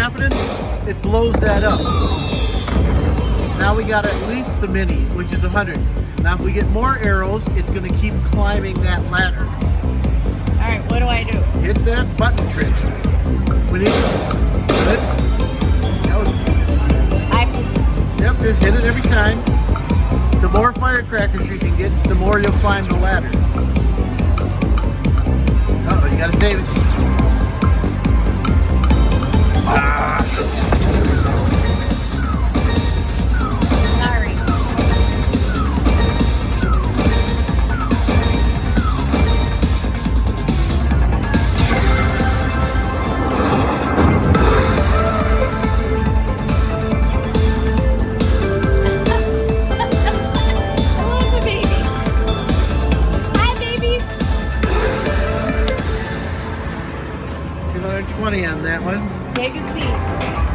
happening? It blows that up. Now we got at least the mini, which is 100. Now if we get more arrows, it's going to keep climbing that ladder. All right, what do I do? Hit that button, Trish. We need it. That was, yep, just hit it every time. The more firecrackers you can get, the more you'll climb the ladder. Uh-oh, you gotta save it. Ah. Sorry. I love the babies. Hi, babies. 220 on that one. Take a seat.